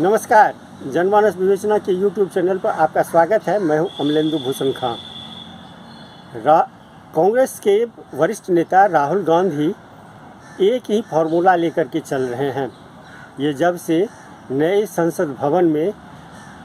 नमस्कार। जनमानस विवेचना के यूट्यूब चैनल पर आपका स्वागत है। मैं हूं अमलेंदु भूषण खां। कांग्रेस के वरिष्ठ नेता राहुल गांधी एक ही फार्मूला लेकर के चल रहे हैं। ये जब से नए संसद भवन में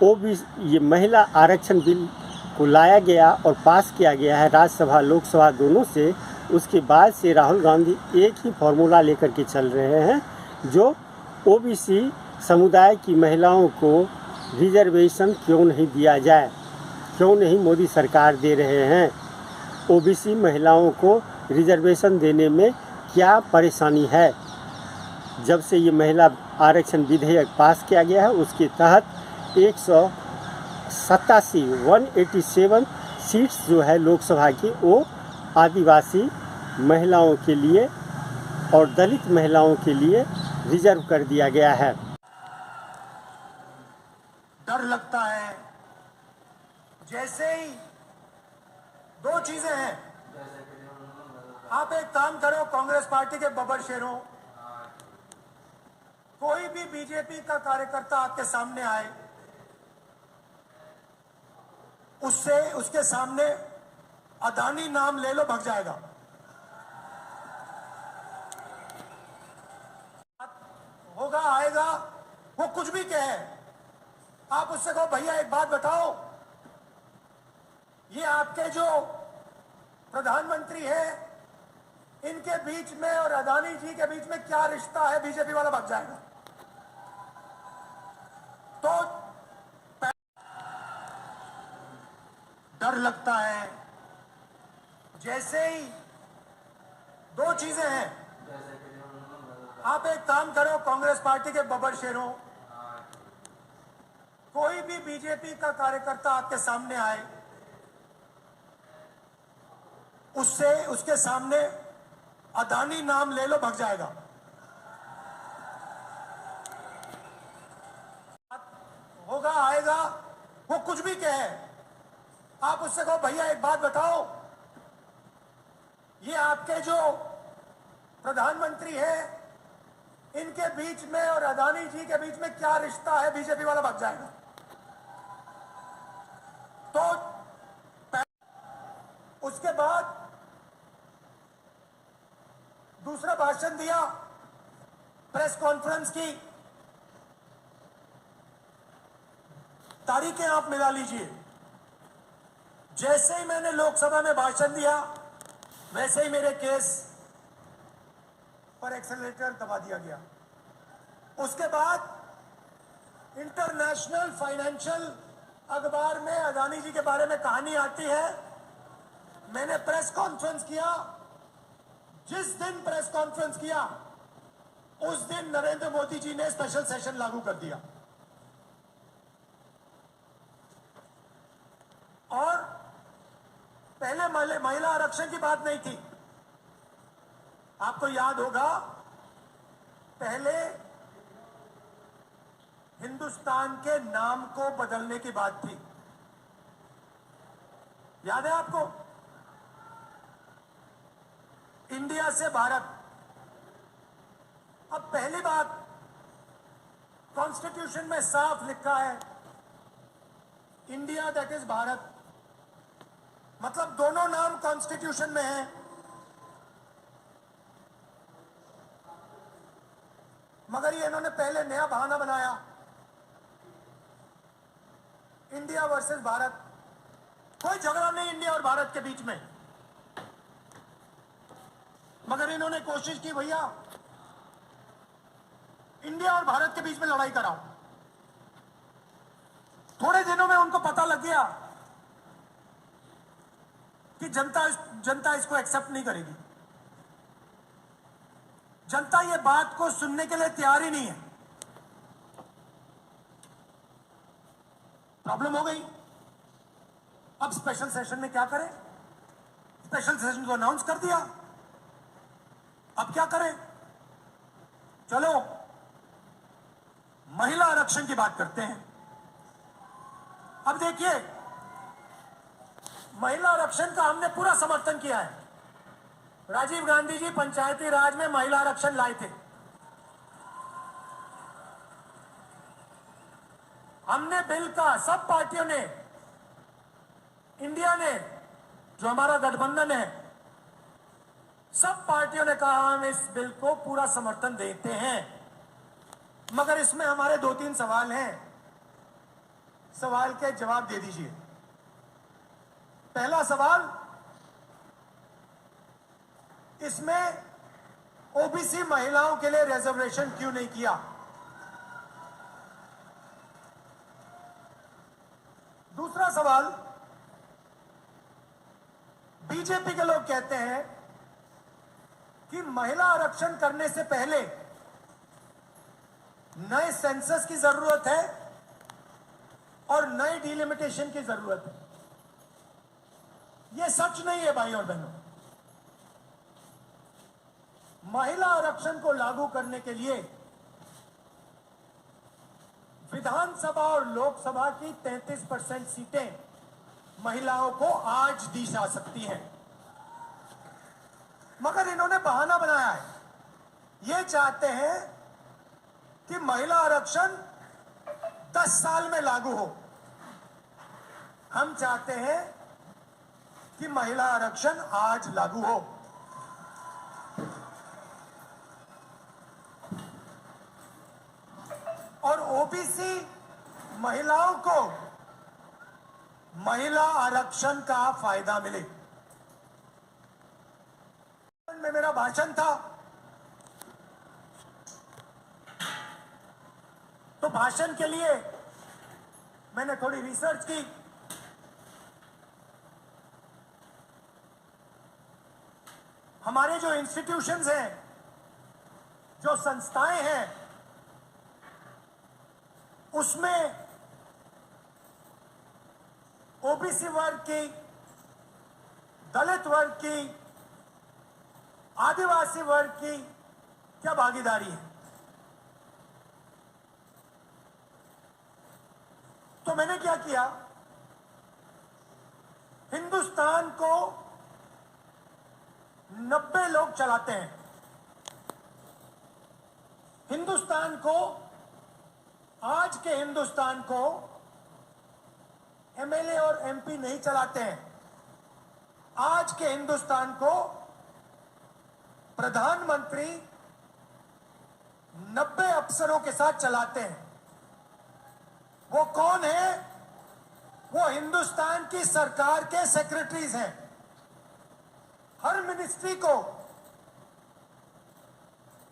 ये महिला आरक्षण बिल को लाया गया और पास किया गया है राज्यसभा लोकसभा दोनों से, उसके बाद से राहुल गांधी एक ही फार्मूला लेकर के चल रहे हैं जो ओबीसी समुदाय की महिलाओं को रिजर्वेशन क्यों नहीं दिया जाए, क्यों नहीं मोदी सरकार दे रहे हैं। ओबीसी महिलाओं को रिजर्वेशन देने में क्या परेशानी है। जब से ये महिला आरक्षण विधेयक पास किया गया है उसके तहत 187 सीट्स जो है लोकसभा की वो आदिवासी महिलाओं के लिए और दलित महिलाओं के लिए रिजर्व कर दिया गया है। डर लगता है जैसे ही दो चीजें हैं। आप एक काम करो, कांग्रेस पार्टी के बब्बर शेरों, कोई भी बीजेपी का कार्यकर्ता आपके सामने आए, उसके सामने अदानी नाम ले लो, भग जाएगा। होगा आएगा, वो कुछ भी कहे, आप उससे कहो भैया एक बात बताओ, ये आपके जो प्रधानमंत्री हैं इनके बीच में और अदानी जी के बीच में क्या रिश्ता है, बीजेपी वाला भग जाएगा। तो डर लगता है जैसे ही दो चीजें हैं। आप एक काम करो, कांग्रेस पार्टी के बब्बर शेरों, कोई भी बीजेपी का कार्यकर्ता आपके सामने आए, उसके सामने अदानी नाम ले लो, भग जाएगा। होगा आएगा, वो कुछ भी कहे, आप उससे कहो भैया एक बात बताओ, ये आपके जो प्रधानमंत्री हैं इनके बीच में और अदानी जी के बीच में क्या रिश्ता है, बीजेपी वाला भग जाएगा। तो उसके बाद दूसरा भाषण दिया, प्रेस कॉन्फ्रेंस की तारीखें आप मिला लीजिए। जैसे ही मैंने लोकसभा में भाषण दिया वैसे ही मेरे केस पर एक्सेलरेटर दबा दिया गया। उसके बाद इंटरनेशनल फाइनेंशियल अखबार में अदानी जी के बारे में कहानी आती है। मैंने प्रेस कॉन्फ्रेंस किया, जिस दिन प्रेस कॉन्फ्रेंस किया उस दिन नरेंद्र मोदी जी ने स्पेशल सेशन लागू कर दिया। और पहले महिला आरक्षण की बात नहीं थी। आपको याद होगा, पहले हिंदुस्तान के नाम को बदलने की बात थी। याद है आपको? इंडिया से भारत। अब पहली बात, कॉन्स्टिट्यूशन में साफ लिखा है इंडिया दैट इज भारत, मतलब दोनों नाम कॉन्स्टिट्यूशन में है। मगर ये इन्होंने पहले नया बहाना बनाया, इंडिया वर्सेस भारत। कोई झगड़ा नहीं इंडिया और भारत के बीच में, मगर इन्होंने कोशिश की भैया इंडिया और भारत के बीच में लड़ाई कराओ। थोड़े दिनों में उनको पता लग गया कि जनता इसको एक्सेप्ट नहीं करेगी। जनता ये बात को सुनने के लिए तैयार ही नहीं है। प्रॉब्लम हो गई। अब स्पेशल सेशन में क्या करें? स्पेशल सेशन को अनाउंस कर दिया, अब क्या करें? चलो महिला आरक्षण की बात करते हैं। अब देखिए, महिला आरक्षण का हमने पूरा समर्थन किया है। राजीव गांधी जी पंचायती राज में महिला आरक्षण लाए थे। हमने बिल का, सब पार्टियों ने, इंडिया ने, जो हमारा गठबंधन है, सब पार्टियों ने कहा हम इस बिल को पूरा समर्थन देते हैं। मगर इसमें हमारे 2-3 सवाल हैं, सवाल के जवाब दे दीजिए। पहला सवाल, इसमें ओबीसी महिलाओं के लिए रिजर्वेशन क्यों नहीं किया? दूसरा सवाल, बीजेपी के लोग कहते हैं कि महिला आरक्षण करने से पहले नए सेंसस की जरूरत है और नए डिलिमिटेशन की जरूरत है। यह सच नहीं है भाई और बहनों। महिला आरक्षण को लागू करने के लिए विधानसभा और लोकसभा की 33% सीटें महिलाओं को आज दी जा सकती हैं। मगर इन्होंने बहाना बनाया है। ये चाहते हैं कि महिला आरक्षण 10 साल में लागू हो। हम चाहते हैं कि महिला आरक्षण आज लागू हो। और ओबीसी महिलाओं को महिला आरक्षण का फायदा मिले। में मेरा भाषण था, तो भाषण के लिए मैंने थोड़ी रिसर्च की। हमारे जो इंस्टीट्यूशंस हैं, जो संस्थाएं हैं, उसमें ओबीसी वर्ग की, दलित वर्ग की, आदिवासी वर्ग की क्या भागीदारी है? तो मैंने क्या किया, हिंदुस्तान को 90 लोग चलाते हैं। हिंदुस्तान को, आज के हिंदुस्तान को एमएलए और एमपी नहीं चलाते हैं। आज के हिंदुस्तान को प्रधानमंत्री 90 अफसरों के साथ चलाते हैं। वो कौन है? वो हिंदुस्तान की सरकार के सेक्रेटरीज हैं। हर मिनिस्ट्री को,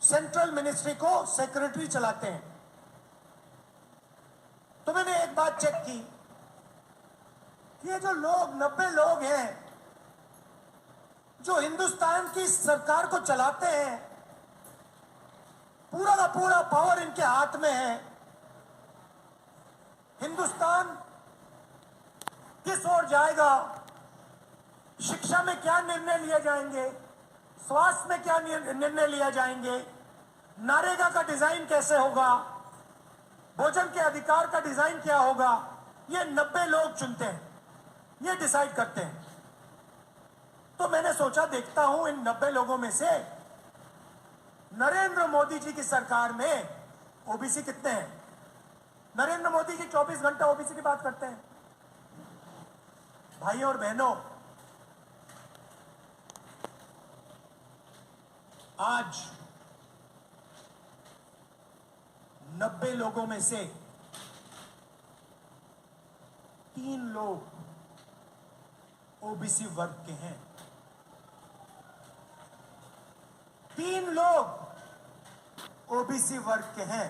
सेंट्रल मिनिस्ट्री को सेक्रेटरी चलाते हैं। तो मैंने एक बात चेक की, ये जो लोग 90 लोग हैं जो हिंदुस्तान की सरकार को चलाते हैं, पूरा का पूरा पावर इनके हाथ में है। हिंदुस्तान किस ओर जाएगा, शिक्षा में क्या निर्णय लिए जाएंगे, स्वास्थ्य में क्या निर्णय लिया जाएंगे, नरेगा का डिजाइन कैसे होगा, भोजन के अधिकार का डिजाइन क्या होगा, ये 90 लोग चुनते हैं, ये डिसाइड करते हैं। तो मैंने सोचा देखता हूं इन 90 लोगों में से नरेंद्र मोदी जी की सरकार में ओबीसी कितने हैं। नरेंद्र मोदी जी 24 घंटा ओबीसी की बात करते हैं। भाइयों और बहनों, आज 90 लोगों में से 3 लोग ओबीसी वर्ग के हैं। 3 लोग ओबीसी वर्ग के हैं।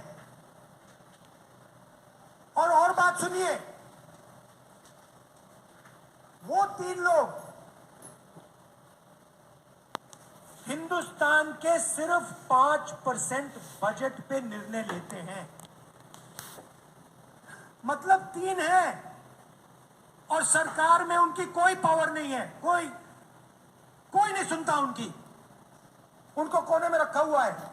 और बात सुनिए, वो 3 लोग हिंदुस्तान के सिर्फ 5% बजट पे निर्णय लेते हैं। मतलब 3 हैं और सरकार में उनकी कोई पावर नहीं है। कोई नहीं सुनता उनकी, उनको कोने में रखा हुआ है।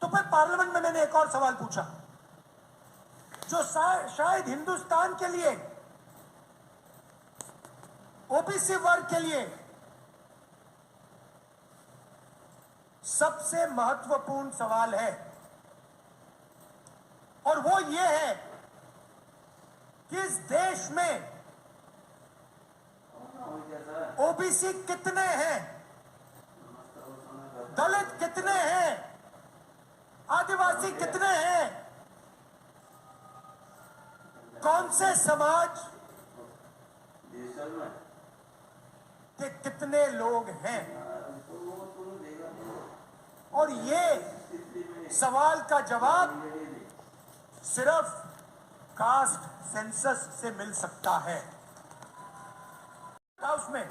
तो फिर पार्लियामेंट में मैंने एक और सवाल पूछा, जो शायद हिंदुस्तान के लिए, ओबीसी वर्ग के लिए सबसे महत्वपूर्ण सवाल है और वो ये है कि इस देश में ओबीसी कितने हैं, दलित कितने हैं, आदिवासी कितने हैं, कौन से समाज के कितने लोग हैं। और ये सवाल का जवाब सिर्फ कास्ट सेंसस से मिल सकता है। उसमें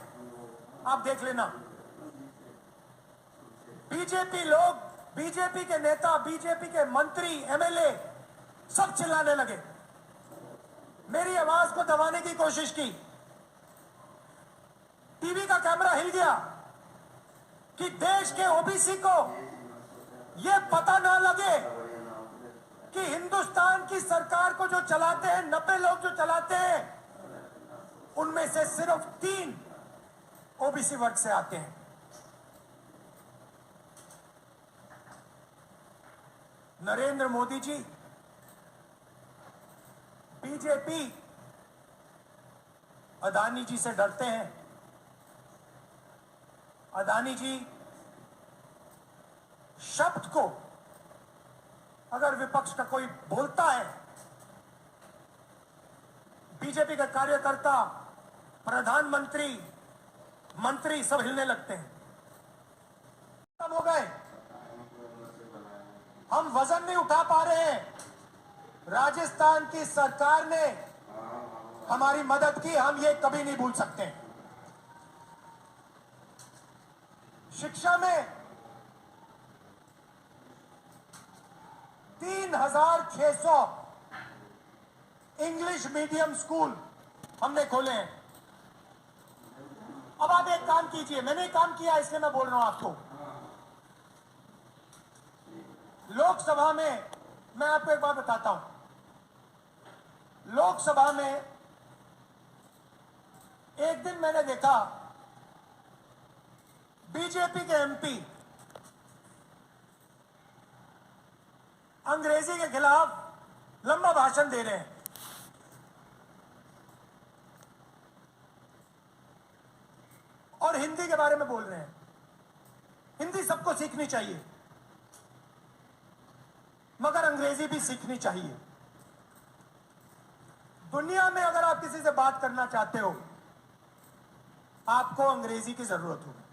आप देख लेना, बीजेपी लोग, बीजेपी के नेता, बीजेपी के मंत्री, एमएलए सब चिल्लाने लगे, मेरी आवाज को दबाने की कोशिश की। टीवी का कैमरा हिल गया कि देश के ओबीसी को यह पता ना लगे कि हिंदुस्तान की सरकार को जो चलाते हैं, 90 लोग जो चलाते हैं, उनमें से सिर्फ 3 ओबीसी वर्ग से आते हैं। नरेंद्र मोदी जी, बीजेपी अदानी जी से डरते हैं। अदानी जी शब्द को अगर विपक्ष का कोई बोलता है, बीजेपी का कार्यकर्ता, प्रधानमंत्री, मंत्री सब हिलने लगते हैं। खत्म हो गए, हम वजन नहीं उठा पा रहे हैं। राजस्थान की सरकार ने हमारी मदद की, हम ये कभी नहीं भूल सकते। शिक्षा में 3600 इंग्लिश मीडियम स्कूल हमने खोले हैं। अब आप एक काम कीजिए, मैंने काम किया इसलिए मैं बोल रहा हूं आपको। लोकसभा में मैं आपको एक बात बताता हूं, लोकसभा में एक दिन मैंने देखा बीजेपी के एमपी अंग्रेजी के खिलाफ लंबा भाषण दे रहे हैं। और हिंदी के बारे में बोल रहे हैं। हिंदी सबको सीखनी चाहिए, मगर अंग्रेजी भी सीखनी चाहिए। दुनिया में अगर आप किसी से बात करना चाहते हो, आपको अंग्रेजी की जरूरत होगी।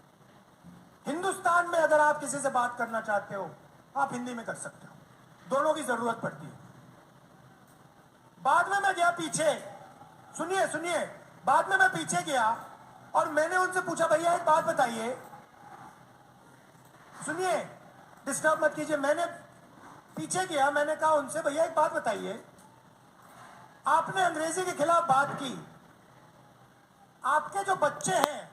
हिंदुस्तान में अगर आप किसी से बात करना चाहते हो, आप हिंदी में कर सकते हो। दोनों की जरूरत पड़ती है। बाद में मैं गया पीछे, सुनिए सुनिए, बाद में मैं पीछे गया और मैंने उनसे पूछा, भैया एक बात बताइए, सुनिए, डिस्टर्ब मत कीजिए। मैंने पीछे गया, मैंने कहा उनसे, भैया एक बात बताइए, आपने अंग्रेजी के खिलाफ बात की, आपके जो बच्चे हैं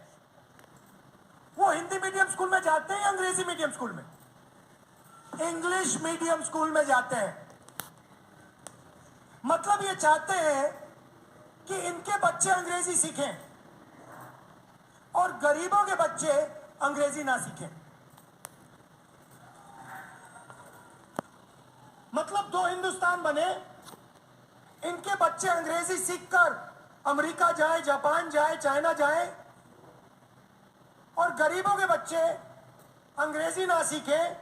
वो हिंदी मीडियम स्कूल में जाते हैं या अंग्रेजी मीडियम स्कूल में? इंग्लिश मीडियम स्कूल में जाते हैं। मतलब ये चाहते हैं कि इनके बच्चे अंग्रेजी सीखें और गरीबों के बच्चे अंग्रेजी ना सीखें। मतलब 2 हिंदुस्तान बने, इनके बच्चे अंग्रेजी सीखकर अमेरिका जाए, जापान जाए, चाइना जाए, और गरीबों के बच्चे अंग्रेजी ना सीखें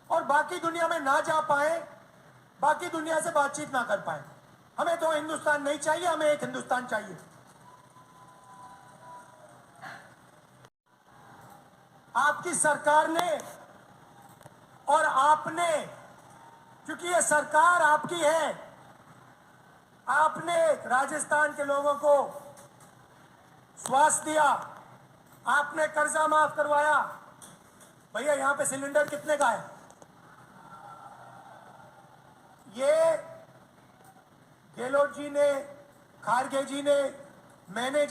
और बाकी दुनिया में ना जा पाए, बाकी दुनिया से बातचीत ना कर पाए। हमें 2 हिंदुस्तान नहीं चाहिए, हमें एक हिंदुस्तान चाहिए। आपकी सरकार ने और आपने, क्योंकि ये सरकार आपकी है, आपने राजस्थान के लोगों को स्वास्थ्य दिया, आपने कर्जा माफ करवाया। भैया यहां पे सिलेंडर कितने का है? ये गहलोत जी ने, खारगे जी ने, मैंने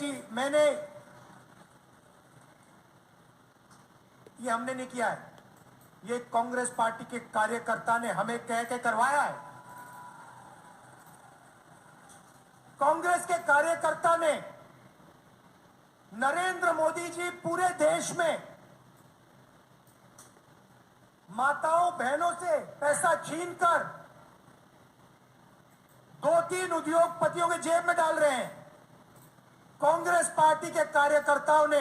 ये हमने नहीं किया है, ये कांग्रेस पार्टी के कार्यकर्ता ने हमें कह के करवाया है। कांग्रेस के कार्यकर्ता ने, नरेंद्र मोदी जी पूरे देश में माताओं बहनों से पैसा छीनकर 2-3 उद्योगपतियों के जेब में डाल रहे हैं। कांग्रेस पार्टी के कार्यकर्ताओं ने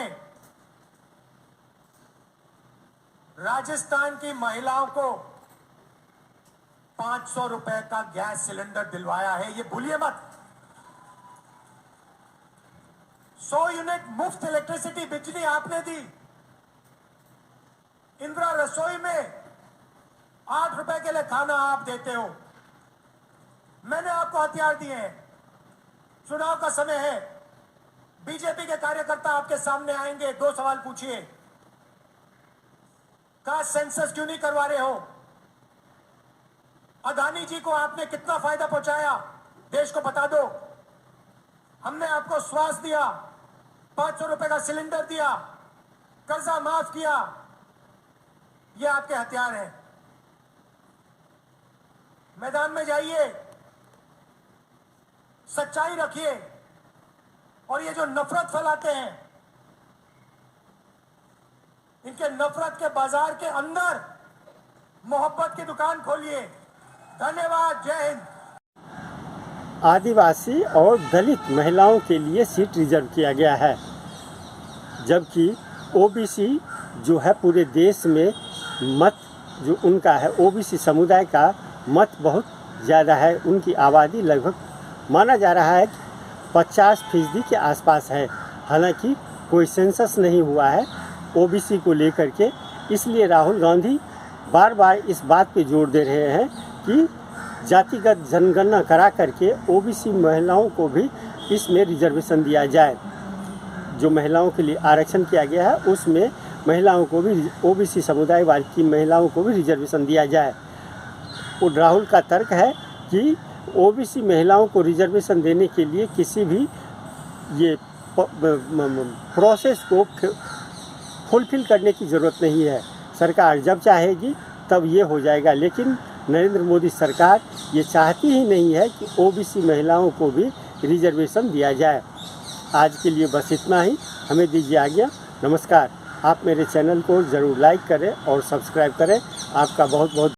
राजस्थान की महिलाओं को 500 रुपए का गैस सिलेंडर दिलवाया है, ये भूलिए मत। 100 यूनिट मुफ्त इलेक्ट्रिसिटी बिजली आपने दी। इंदिरा रसोई में 8 रुपए के लिए खाना आप देते हो। मैंने आपको हथियार दिए हैं। चुनाव का समय है, बीजेपी के कार्यकर्ता आपके सामने आएंगे, 2 सवाल पूछिए। कास्ट सेंसस क्यों नहीं करवा रहे हो? अदानी जी को आपने कितना फायदा पहुंचाया, देश को बता दो। हमने आपको स्वास्थ्य दिया, 500 रुपए का सिलेंडर दिया, कर्जा माफ किया। ये आपके हथियार हैं। मैदान में जाइए, सच्चाई रखिए, और ये जो नफरत फैलाते हैं, इनके नफरत के बाजार के अंदर मोहब्बत की दुकान खोलिए। धन्यवाद, जय हिंद। आदिवासी और दलित महिलाओं के लिए सीट रिजर्व किया गया है, जबकि ओबीसी जो है पूरे देश में मत जो उनका है, ओबीसी समुदाय का मत बहुत ज़्यादा है। उनकी आबादी लगभग माना जा रहा है कि 50% के आसपास है। हालांकि कोई सेंसस नहीं हुआ है ओबीसी को लेकर के, इसलिए राहुल गांधी बार बार इस बात पे जोर दे रहे हैं कि जातिगत जनगणना करा करके ओबीसी महिलाओं को भी इसमें रिजर्वेशन दिया जाए। जो महिलाओं के लिए आरक्षण किया गया है उसमें महिलाओं को भी, ओबीसी समुदाय वाली की महिलाओं को भी रिजर्वेशन दिया जाए। और राहुल का तर्क है कि ओबीसी महिलाओं को रिजर्वेशन देने के लिए किसी भी ये प्रोसेस को फुलफिल करने की ज़रूरत नहीं है। सरकार जब चाहेगी तब ये हो जाएगा। लेकिन नरेंद्र मोदी सरकार ये चाहती ही नहीं है कि ओबीसी महिलाओं को भी रिजर्वेशन दिया जाए। आज के लिए बस इतना ही। हमें दीजिए आज्ञा। नमस्कार। आप मेरे चैनल को ज़रूर लाइक करें और सब्सक्राइब करें। आपका बहुत बहुत